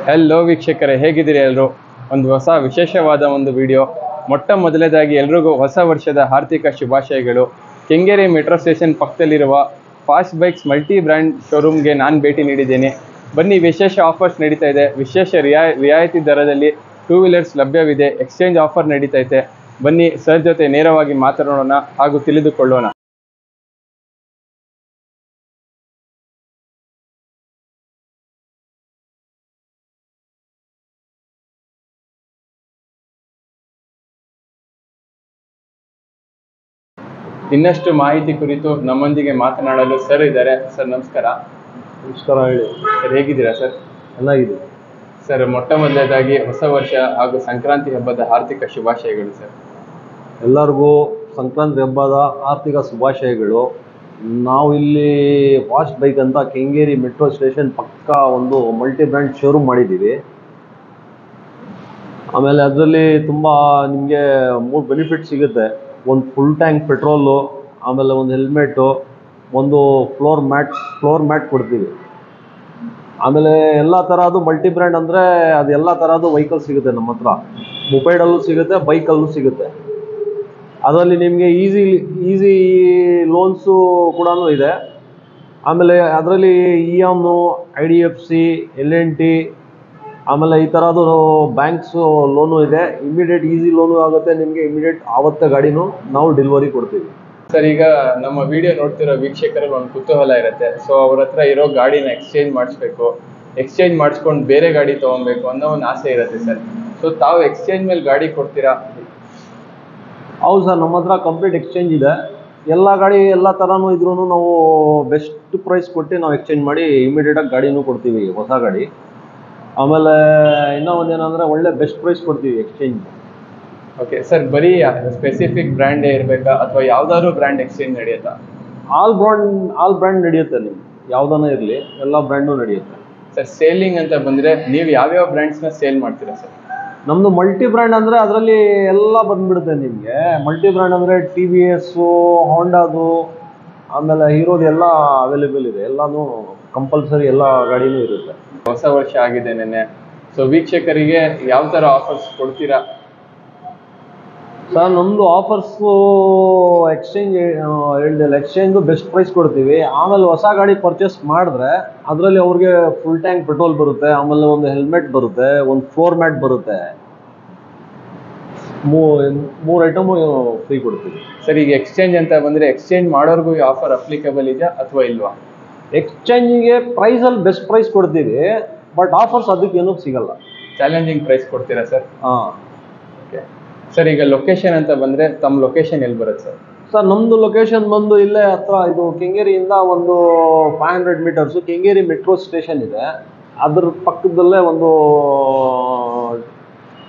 Hello ವೀಕ್ಷಕರೇ, ಹೇಗಿದ್ದೀರಿ ಎಲ್ಲರೂ? ಒಂದು ಹೊಸ ವಿಶೇಷವಾದ ಒಂದು ವಿಡಿಯೋ. ಮೊಟ್ಟ ಮೊದಲನೇದಾಗಿ ಎಲ್ರಿಗೂ ಹೊಸ ವರ್ಷದ ಆರ್ಥಿಕ ಶುಭಾಶಯಗಳು. ಕೆಂಗೇರಿ ಮೆಟ್ರೋ ಸ್ಟೇಷನ್ ಪಕ್ಕದಲ್ಲಿರುವ ಫಾಸ್ಟ್ ಬೈಕ್ಸ್ ಮಲ್ಟಿ ಬ್ರ್ಯಾಂಡ್ ಶೋರೂಮ್ಗೆ ನಾನು ಭೇಟಿ ನೀಡಿದ್ದೇನೆ. ಬನ್ನಿ, ವಿಶೇಷ ಆಫರ್ಸ್ ನಡೀತಾ ಇದೆ. ವಿಶೇಷ ರಿಯಾಯಿತಿ ದರದಲ್ಲಿ ಟೂ ವೀಲರ್ಸ್ ಲಭ್ಯವಿದೆ. ಎಕ್ಸ್ಚೇಂಜ್ ಆಫರ್ ನಡೀತೈತೆ. ಬನ್ನಿ ಸರ್ ಜೊತೆ ನೇರವಾಗಿ ಮಾತನಾಡೋಣ ಹಾಗೂ ತಿಳಿದುಕೊಳ್ಳೋಣ. ಇನ್ನಷ್ಟು ಮಾಹಿತಿ ಕುರಿತು ನಮ್ಮೊಂದಿಗೆ ಮಾತನಾಡಲು ಸರ್ ಇದ್ದಾರೆ. ಸರ್ ನಮಸ್ಕಾರ. ನಮಸ್ಕಾರ. ಹೇಳಿ ಸರ್, ಹೇಗಿದ್ದೀರಾ ಸರ್? ಚೆನ್ನಾಗಿದೆ ಸರ್, ಮೊಟ್ಟ ಮೊದಲನೇದಾಗಿ ಹೊಸ ವರ್ಷ ಹಾಗೂ ಸಂಕ್ರಾಂತಿ ಹಬ್ಬದ ಆರ್ಥಿಕ ಶುಭಾಶಯಗಳು ಸರ್. ಎಲ್ಲರಿಗೂ ಸಂಕ್ರಾಂತಿ ಹಬ್ಬದ ಆರ್ಥಿಕ ಶುಭಾಶಯಗಳು. ನಾವು ಇಲ್ಲಿ ಫಾಸ್ಟ್ ಬೈಕ್ ಅಂತ ಕೆಂಗೇರಿ ಮೆಟ್ರೋ ಸ್ಟೇಷನ್ ಪಕ್ಕ ಒಂದು ಮಲ್ಟಿ ಬ್ರ್ಯಾಂಡ್ ಶೋರೂಮ್ ಮಾಡಿದ್ದೀವಿ. ಆಮೇಲೆ ಅದರಲ್ಲಿ ತುಂಬ ನಿಮಗೆ 3 ಬೆನಿಫಿಟ್ ಸಿಗುತ್ತೆ. ಒಂದು ಫುಲ್ ಟ್ಯಾಂಕ್ ಪೆಟ್ರೋಲು, ಆಮೇಲೆ ಒಂದು ಹೆಲ್ಮೆಟ್ಟು, ಒಂದು ಫ್ಲೋರ್ ಮ್ಯಾಟ್ ಕೊಡ್ತೀವಿ. ಆಮೇಲೆ ಎಲ್ಲ ಥರದ್ದು ಮಲ್ಟಿ ಬ್ರ್ಯಾಂಡ್ ಅಂದರೆ ಅದು ಎಲ್ಲ ಥರದ್ದು ವೆಹಿಕಲ್ ಸಿಗುತ್ತೆ ನಮ್ಮ ಹತ್ರ. ಮೊಪೈಡಲ್ಲೂ ಸಿಗುತ್ತೆ, ಬೈಕಲ್ಲೂ ಸಿಗುತ್ತೆ. ಅದರಲ್ಲಿ ನಿಮಗೆ ಈಸಿ ಲೋನ್ಸು ಕೂಡ ಇದೆ. ಆಮೇಲೆ ಅದರಲ್ಲಿ EON, IDFC, L&T, ಆಮೇಲೆ ಈ ಥರದ್ದು ಬ್ಯಾಂಕ್ಸು ಲೋನು ಇದೆ. ಇಮಿಡಿಯೇಟ್ ಈಸಿ ಲೋನು ಆಗುತ್ತೆ ನಿಮಗೆ. ಇಮಿಡಿಯೇಟ್ ಆವತ್ತೇ ಗಾಡಿನೂ ನಾವು ಡೆಲಿವರಿ ಕೊಡ್ತೀವಿ. ಸರ್, ಈಗ ನಮ್ಮ ವಿಡಿಯೋ ನೋಡ್ತಿರೋ ವೀಕ್ಷಕರಲ್ಲಿ ಒಂದು ಕುತೂಹಲ ಇರುತ್ತೆ. ಸೊ ಅವ್ರ ಹತ್ರ ಇರೋ ಗಾಡಿನ ಎಕ್ಸ್ಚೇಂಜ್ ಮಾಡಿಸ್ಬೇಕು, ಎಕ್ಸ್ಚೇಂಜ್ ಮಾಡಿಸ್ಕೊಂಡು ಬೇರೆ ಗಾಡಿ ತೊಗೊಬೇಕು ಅನ್ನೋ ಒಂದು ಆಸೆ ಇರುತ್ತೆ ಸರ್. ಸೊ ತಾವು ಎಕ್ಸ್ಚೇಂಜ್ ಮೇಲೆ ಗಾಡಿ ಕೊಡ್ತೀರಾ? ಹೌದು ಸರ್, ನಮ್ಮ ಹತ್ರ ಕಂಪ್ಲೀಟ್ ಎಕ್ಸ್ಚೇಂಜ್ ಇದೆ. ಎಲ್ಲ ಗಾಡಿ ಎಲ್ಲ ಥರನೂ ಇದ್ರೂ ನಾವು ಬೆಸ್ಟ್ ಪ್ರೈಸ್ ಕೊಟ್ಟು ನಾವು ಎಕ್ಸ್ಚೇಂಜ್ ಮಾಡಿ ಇಮಿಡಿಯೇಟಾಗಿ ಗಾಡಿನೂ ಕೊಡ್ತೀವಿ, ಹೊಸ ಗಾಡಿ. ಆಮೇಲೆ ಇನ್ನೂ ಒಂದೇನಂದರೆ ಒಳ್ಳೆ ಬೆಸ್ಟ್ ಪ್ರೈಸ್ ಕೊಡ್ತೀವಿ ಎಕ್ಸ್ಚೇಂಜ್. ಓಕೆ ಸರ್, ಬರೀ ಸ್ಪೆಸಿಫಿಕ್ ಬ್ರ್ಯಾಂಡೇ ಇರಬೇಕಾ ಅಥವಾ ಯಾವ್ದಾದ್ರು ಬ್ರ್ಯಾಂಡ್ ಎಕ್ಸ್ಚೇಂಜ್ ನಡೆಯುತ್ತಾ? ಆಲ್ ಬ್ರ್ಯಾಂಡ್ ನಡೆಯುತ್ತೆ. ನಿಮ್ಗೆ ಯಾವುದನ್ನ ಇರಲಿ, ಎಲ್ಲ ಬ್ರ್ಯಾಂಡು ನಡೆಯುತ್ತೆ. ಸರ್, ಸೇಲಿಂಗ್ ಅಂತ ಬಂದರೆ ನೀವು ಯಾವ್ಯಾವ ಬ್ರ್ಯಾಂಡ್ಸ್ನ ಸೇಲ್ ಮಾಡ್ತೀರಾ ಸರ್? ನಮ್ಮದು ಮಲ್ಟಿ ಬ್ರ್ಯಾಂಡ್ ಅಂದರೆ ಅದರಲ್ಲಿ ಎಲ್ಲ ಬಂದುಬಿಡುತ್ತೆ ನಿಮಗೆ. ಮಲ್ಟಿ ಬ್ರ್ಯಾಂಡ್ ಅಂದರೆ TVS, ಹೋಂಡಾದು, ಆಮೇಲೆ ಹೀರೋದು ಎಲ್ಲ ಅವೈಲೇಬಲ್ ಇದೆ. ಎಲ್ಲನೂ ಕಂಪಲ್ಸರಿ ಎಲ್ಲ ಗಾಡಿನೂ ಇರುತ್ತೆ. ಹೊಸ ವರ್ಷ ಆಗಿದೆ ನೆನ್ನೆ. ಸೊ ವೀಕ್ಷಕರಿಗೆ ಯಾವ ಥರ ಆಫರ್ಸ್ ಕೊಡ್ತೀರಾ ಸರ್? ನಮ್ಮದು ಆಫರ್ಸು ಎಕ್ಸ್ಚೇಂಜ್ ಹೇಳ್ದಿಲ್ಲ, ಎಕ್ಸ್ಚೇಂಜು ಬೆಸ್ಟ್ ಪ್ರೈಸ್ ಕೊಡ್ತೀವಿ. ಆಮೇಲೆ ಹೊಸ ಗಾಡಿ ಪರ್ಚೇಸ್ ಮಾಡಿದ್ರೆ ಅದರಲ್ಲಿ ಅವ್ರಿಗೆ ಫುಲ್ ಟ್ಯಾಂಕ್ ಪೆಟ್ರೋಲ್ ಬರುತ್ತೆ, ಆಮೇಲೆ ಒಂದು ಹೆಲ್ಮೆಟ್ ಬರುತ್ತೆ, ಒಂದು ಫ್ಲೋರ್ ಮ್ಯಾಟ್ ಬರುತ್ತೆ. ಮೂರು ಐಟಮು ಫ್ರೀ ಕೊಡ್ತೀವಿ. ಸರ್, ಈಗ ಎಕ್ಸ್ಚೇಂಜ್ ಅಂತ ಬಂದರೆ ಎಕ್ಸ್ಚೇಂಜ್ ಮಾಡೋರ್ಗೂ ಈ ಆಫರ್ ಅಪ್ಲಿಕೇಬಲ್ ಇದೆಯಾ ಅಥವಾ ಇಲ್ವಾ? ಎಕ್ಸ್ಚೇಂಜಿಗೆ ಪ್ರೈಸಲ್ಲಿ ಬೆಸ್ಟ್ ಪ್ರೈಸ್ ಕೊಡ್ತೀವಿ, ಬಟ್ ಆಫರ್ಸ್ ಅದಕ್ಕೆ ಏನೂ ಸಿಗಲ್ಲ. ಚಾಲೆಂಜಿಂಗ್ ಪ್ರೈಸ್ ಕೊಡ್ತೀರಾ ಸರ್? ಹಾಂ. ಓಕೆ ಸರ್, ಈಗ ಲೊಕೇಶನ್ ಅಂತ ಬಂದರೆ ತಮ್ಮ ಲೊಕೇಶನ್ ಎಲ್ಲಿ ಬರುತ್ತೆ ಸರ್? ಸರ್, ನಮ್ಮದು ಲೊಕೇಶನ್ ಬಂದು ಇಲ್ಲೇ ಹತ್ರ, ಇದು ಕೆಂಗೇರಿಯಿಂದ ಒಂದು 500 ಮೀಟರ್ಸು ಕೆಂಗೇರಿ ಮೆಟ್ರೋ ಸ್ಟೇಷನ್ ಇದೆ. ಅದ್ರ ಪಕ್ಕದಲ್ಲೇ ಒಂದು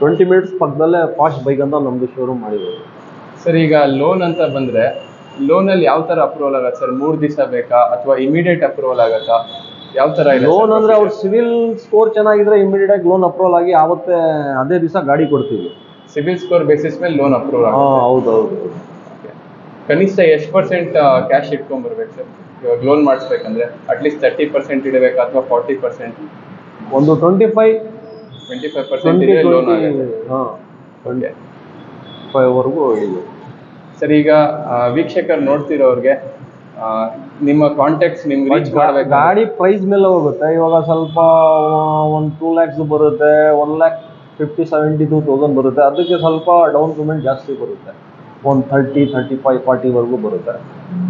20 ಮಿನಿಟ್ಸ್ ಪಕ್ಕದಲ್ಲೇ ಫಾಸ್ಟ್ ಬೈಕ್ ಅಂತ ನಮ್ಮದು ಶೋರೂಮ್ ಮಾಡಿದ್ದೀವಿ. ಸರ್, ಈಗ ಲೋನ್ ಅಂತ ಬಂದರೆ ಲೋನಲ್ಲಿ ಯಾವ ಥರ ಅಪ್ರೂವಲ್ ಆಗುತ್ತೆ ಸರ್? 3 ದಿವಸ ಬೇಕಾ ಅಥವಾ ಇಮಿಡಿಯೇಟ್ ಅಪ್ರೂವಲ್ ಆಗುತ್ತಾ? ಯಾವ ಥರ ಇದೆ ಲೋನ್ ಅಂದರೆ ಅವ್ರ ಸಿವಿಲ್ ಸ್ಕೋರ್ ಚೆನ್ನಾಗಿದ್ರೆ ಇಮಿಡಿಯೇಟಾಗಿ ಲೋನ್ ಅಪ್ರೂವಲ್ ಆಗಿ ಆವತ್ತೇ ಅದೇ ದಿವಸ ಗಾಡಿ ಕೊಡ್ತೀವಿ. ಸಿಬಿಲ್ ಸ್ಕೋರ್ ಬೇಸಿಸ್ ಮೇಲೆ ಲೋನ್ ಅಪ್ರೂವಲ್ ಆಗುತ್ತೆ? ಹಾಂ, ಹೌದೌದು. ಕನಿಷ್ಠ ಎಷ್ಟು % ಕ್ಯಾಶ್ ಇಟ್ಕೊಂಡ್ಬರ್ಬೇಕು ಸರ್ ಇವಾಗ ಲೋನ್ ಮಾಡಿಸ್ಬೇಕಂದ್ರೆ? ಅಟ್ಲೀಸ್ಟ್ 30% ಇಡಬೇಕಾ ಅಥವಾ 40%? ಒಂದು 25% ಲೋನ್ ಆಗುತ್ತೆ. ಹಾಂ, ಓಕೆ, 5ವರೆಗೂ ಇದೆ. ಸರ್, ಈಗ ವೀಕ್ಷಕರು ನೋಡ್ತಿರೋರಿಗೆ ನಿಮ್ಮ ಕಾಂಟ್ಯಾಕ್ಟ್ಸ್ ನಿಮ್ಗೆ ರೀಚ್ ಮಾಡಬೇಕು. ಗಾಡಿ ಪ್ರೈಸ್ ಮೇಲೆ ಹೋಗುತ್ತೆ. ಇವಾಗ ಸ್ವಲ್ಪ ಒಂದು 2 lakhs ಬರುತ್ತೆ, 1,50,000-72,000 ಬರುತ್ತೆ. ಅದಕ್ಕೆ ಸ್ವಲ್ಪ ಡೌನ್ ಪೇಮೆಂಟ್ ಜಾಸ್ತಿ ಬರುತ್ತೆ. ಒಂದು 30, 35, 40ವರೆಗೂ ಬರುತ್ತೆ.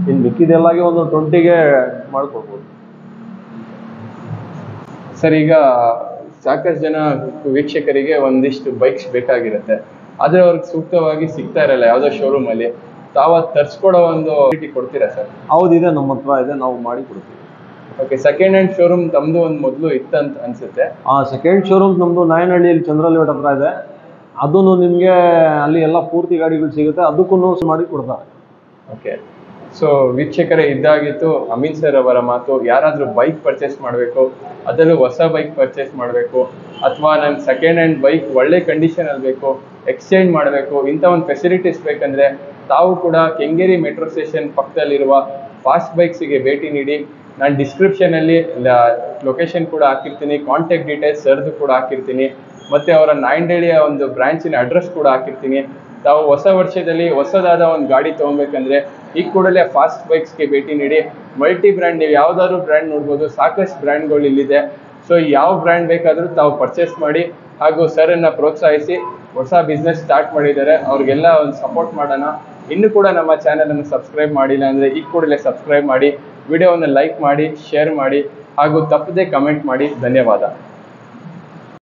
ಇನ್ನು ಮಿಕ್ಕಿದೆಲ್ಲಾಗಿ ಒಂದು 20ಗೆ ಮಾಡ್ಕೊಡ್ಬೋದು. ಸರ್, ಈಗ ಸಾಕಷ್ಟು ಜನ ವೀಕ್ಷಕರಿಗೆ ಒಂದಿಷ್ಟು ಬೈಕ್ಸ್ ಬೇಕಾಗಿರುತ್ತೆ, ಆದರೆ ಅವ್ರಿಗೆ ಸೂಕ್ತವಾಗಿ ಸಿಗ್ತಾ ಇರಲ್ಲ ಯಾವುದೋ ಶೋರೂಮಲ್ಲಿ. ತಾವು ತರಿಸ್ಕೊಡೋ ಒಂದು ಕೊಡ್ತೀರಾ ಸರ್? ಹೌದಿದೆ, ನಮ್ಮ ಹತ್ರ ಇದೆ, ನಾವು ಮಾಡಿ ಕೊಡ್ತೀವಿ. ಓಕೆ, ಸೆಕೆಂಡ್ ಹ್ಯಾಂಡ್ ಶೋರೂಮ್ ತಮ್ಮದು ಒಂದು ಮೊದಲು ಇತ್ತಂತ ಅನಿಸುತ್ತೆ. ಸೆಕೆಂಡ್ ಶೋರೂಮ್ ನಮ್ಮದು ನಾಯನಹಳ್ಳಿಯಲ್ಲಿ ಚಂದ್ರಲೇಔಟ್ ಹತ್ರ ಇದೆ. ಅದೂ ನಿಮಗೆ ಅಲ್ಲಿ ಎಲ್ಲ ಪೂರ್ತಿ ಗಾಡಿಗಳು ಸಿಗುತ್ತೆ, ಅದಕ್ಕೂ ಮಾಡಿ ಕೊಡ್ತಾರೆ. ಓಕೆ, ಸೊ ವೀಕ್ಷಕರೇ, ಇದಾಗಿತ್ತು ಅಮೀನ್ ಸರ್ ಅವರ ಮಾತು. ಯಾರಾದರೂ ಬೈಕ್ ಪರ್ಚೇಸ್ ಮಾಡಬೇಕು, ಅದರಲ್ಲೂ ಹೊಸ ಬೈಕ್ ಪರ್ಚೇಸ್ ಮಾಡಬೇಕು, ಅಥವಾ ನನ್ನ ಸೆಕೆಂಡ್ ಹ್ಯಾಂಡ್ ಬೈಕ್ ಒಳ್ಳೆ ಕಂಡೀಷನಲ್ಲಿ ಬೇಕು, ಎಕ್ಸ್ಚೇಂಜ್ ಮಾಡಬೇಕು, ಇಂಥ ಒಂದು ಫೆಸಿಲಿಟೀಸ್ ಬೇಕಂದರೆ ತಾವು ಕೂಡ ಕೆಂಗೇರಿ ಮೆಟ್ರೋ ಸ್ಟೇಷನ್ ಪಕ್ಕದಲ್ಲಿರುವ ಫಾಸ್ಟ್ ಬೈಕ್ಸಿಗೆ ಭೇಟಿ ನೀಡಿ ನಾನು ಡಿಸ್ಕ್ರಿಪ್ಷನಲ್ಲಿ ಲೊಕೇಶನ್ ಕೂಡ ಹಾಕಿರ್ತೀನಿ, ಕಾಂಟ್ಯಾಕ್ಟ್ ಡೀಟೇಲ್ಸ್ ಸರ್ದು ಕೂಡ ಹಾಕಿರ್ತೀನಿ, ಮತ್ತು ಅವರ ನಾಯಂಡಹಳ್ಳಿಯ ಒಂದು ಬ್ರಾಂಚಿನ ಅಡ್ರೆಸ್ ಕೂಡ ಹಾಕಿರ್ತೀನಿ. ತಾವು ಹೊಸ ವರ್ಷದಲ್ಲಿ ಹೊಸದಾದ ಒಂದು ಗಾಡಿ ತೊಗೊಬೇಕಂದ್ರೆ ಈ ಕೂಡಲೇ ಫಾಸ್ಟ್ ಬೈಕ್ಸ್ಗೆ ಭೇಟಿ ನೀಡಿ. ಮಲ್ಟಿ ಬ್ರ್ಯಾಂಡ್, ನೀವು ಯಾವುದಾದ್ರು ಬ್ರ್ಯಾಂಡ್ ನೋಡ್ಬೋದು, ಸಾಕಷ್ಟು ಬ್ರ್ಯಾಂಡ್ಗಳು ಇಲ್ಲಿದೆ. ಸೊ ಯಾವ ಬ್ರ್ಯಾಂಡ್ ಬೇಕಾದರೂ ತಾವು ಪರ್ಚೇಸ್ ಮಾಡಿ, ಹಾಗೂ ಸರನ್ನು ಪ್ರೋತ್ಸಾಹಿಸಿ. ಹೊಸ ಬಿಸ್ನೆಸ್ ಸ್ಟಾರ್ಟ್ ಮಾಡಿದ್ದಾರೆ, ಅವ್ರಿಗೆಲ್ಲ ಒಂದು ಸಪೋರ್ಟ್ ಮಾಡೋಣ. ಇನ್ನೂ ಕೂಡ ನಮ್ಮ ಚಾನಲನ್ನು ಸಬ್ಸ್ಕ್ರೈಬ್ ಮಾಡಿಲ್ಲ ಅಂದರೆ ಈ ಕೂಡಲೇ ಸಬ್ಸ್ಕ್ರೈಬ್ ಮಾಡಿ, ವಿಡಿಯೋವನ್ನು ಲೈಕ್ ಮಾಡಿ, ಶೇರ್ ಮಾಡಿ, ಹಾಗೂ ತಪ್ಪದೇ ಕಮೆಂಟ್ ಮಾಡಿ. ಧನ್ಯವಾದ.